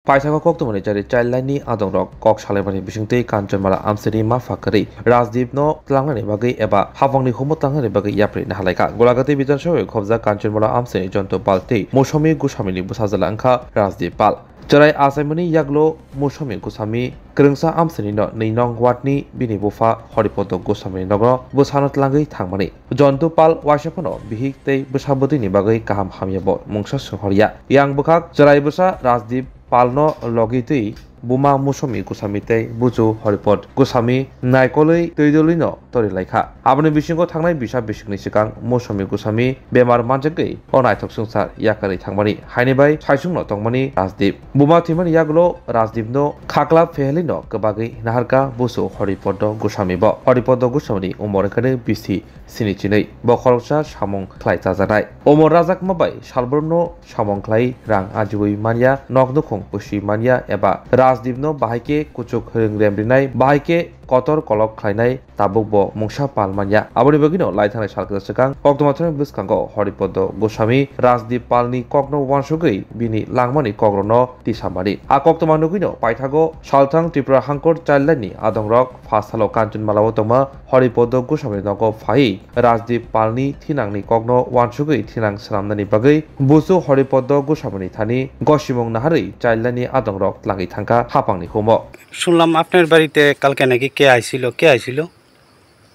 Paisaka Koktomani Jari Childlani Adongrok Kok Shalemani Bishingte Kanchanmala Amseri Mafakari Rajdip no Tlangani Bagi Eba Havangni Humo Tlangani Bagi Yapri Nahalaika Golagati Bidansho Kobza Kanchanmala Amseri Jonto Palte Moshami Gushamini Busazalanka Rajdip Pal Jarai Asamani Yaglo Moshami Gusami Krungsa Amseri no Ninong Watni Bini Bufa Horipoto Gusami Nogo Busanot Langi Tangmani Jonto Pal Washapono Bihik Busabodi Bagi Kaham Hamiabo Mungsa Sohoria Yang Bukak Jarai Busa Rajdip Palno Logitei Buma Musomi Gusamite Buju Horipot Gusami Naikoli Toidolino Tori Laika Abani Bishingo Tangai Bisha Bishing Sikang Musomi Gusami Bemar Manjaki Onai Toksungsar Yakari Tangmani Hainebai Saisungno Tongmani Rajdip Buma Timani Yaglo Rajdip no Khakla Fehelino Kabagi Naharka Busu Horipoto Gusami Bo Horipoto Gusami Umorekane Bisi Sinichinei Bokolsa Samong Klai Tazanai Omor Razak Mabai Shalburno Samong Klai Rang Ajui Mania Nokdukong Pushi Mania Eba Rajdipno Bahike Kuchuk Ringremrinai Bahike Kotor Kolok Klainai Tabukbo Mungsha Palmanya Aboni Bagino Laitana Shalkasakang Oktomatran Biskango Horipodo Gosami Rajdip Palni Kokno Wansugui Bini Langmani Kogrono Tisamari Akoktomanugino Paitago Shaltang Tripura Hankor Childlani Adongrok Fasalo Kanchan Malawotoma Horipodo Gosami Nogo Fai Rajdip Palni Tinangni Kokno Wansugui Tinang Salamnani Bagai Busu Horipodo Gosamani Thani Goshimong Nahari Childlani Adongrok Langi Thanka Hapangni Humo শুনলাম আপনার বাড়িতে কালকে নাকি কে আইছিল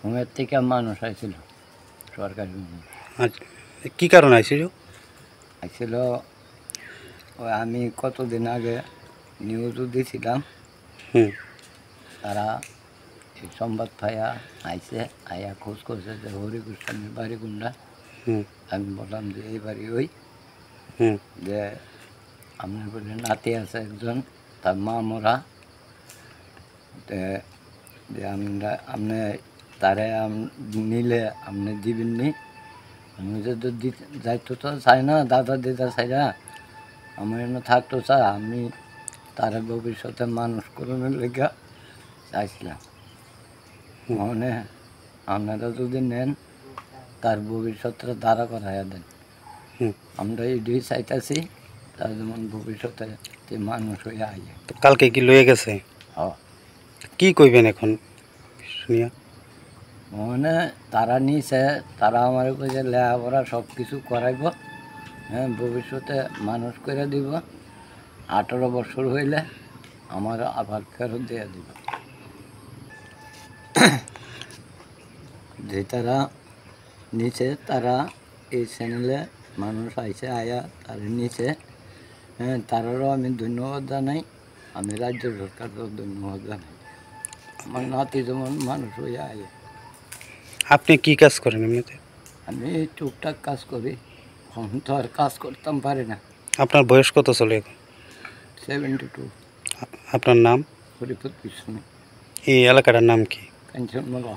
ঘুমের থেকে মানুষ আইছিল সরকারি আচ্ছা কি কারণে আইছিল ওই আমি কতদিন আগে নিউজও দিয়েছিলাম তারা এই সংবাদ পাইয়া আইছে আইয়া খোঁজ করছে যে হরি গোস্বামীর বাড়ি কোনটা আমি বললাম যে এই বাড়ি ওই যে আপনার বলে নাতি আছে একজন তার মা মরা যে আপনি তারে নিলে আপনি দিবেননি আমি যদি যাইতো তো চাই না দাদা দিদা চাইরা আমার এনে থাকতো চাই আমি তারে ভবিষ্যতে মানুষ করণের লেগে চাইছিলাম মানে আপনারা যদি নেন তার ভবিষ্যৎটা দাঁড়া করাইয়া দেন আমরা এটাই চাইতেছি তার যেমন ভবিষ্যতে মানুষ হয়ে আইয়ে কালকে কি লয়ে গেছে কি কইবেন এখন শুনিয়া মানে তারা নিছে তারা আমার কাছে লেখাপড়া সব কিছু করাইব হ্যাঁ ভবিষ্যতে মানুষ করে দিব 18 বছর হইলে আমার আবার ফেরত দিয়ে দিব যে তারা নিচে তারা এই চ্যানেলে মানুষ আইছে আয়া তারা নিচে হ্যাঁ তারারও আমি ধন্যবাদ জানাই আমি রাজ্য সরকারকেও ধন্যবাদ জানাই আমার নাতি যেমন মানুষ হয়ে আয় আপনি কি কাজ করেন এমনিতে আমি টুকটাক কাজ করি এখন তো আর কাজ করতাম পারি না আপনার বয়স কত চলে এখন 72 আপনার নাম হরিপদ বিষ্ণু এই এলাকাটার নাম কি কাঞ্চনমালা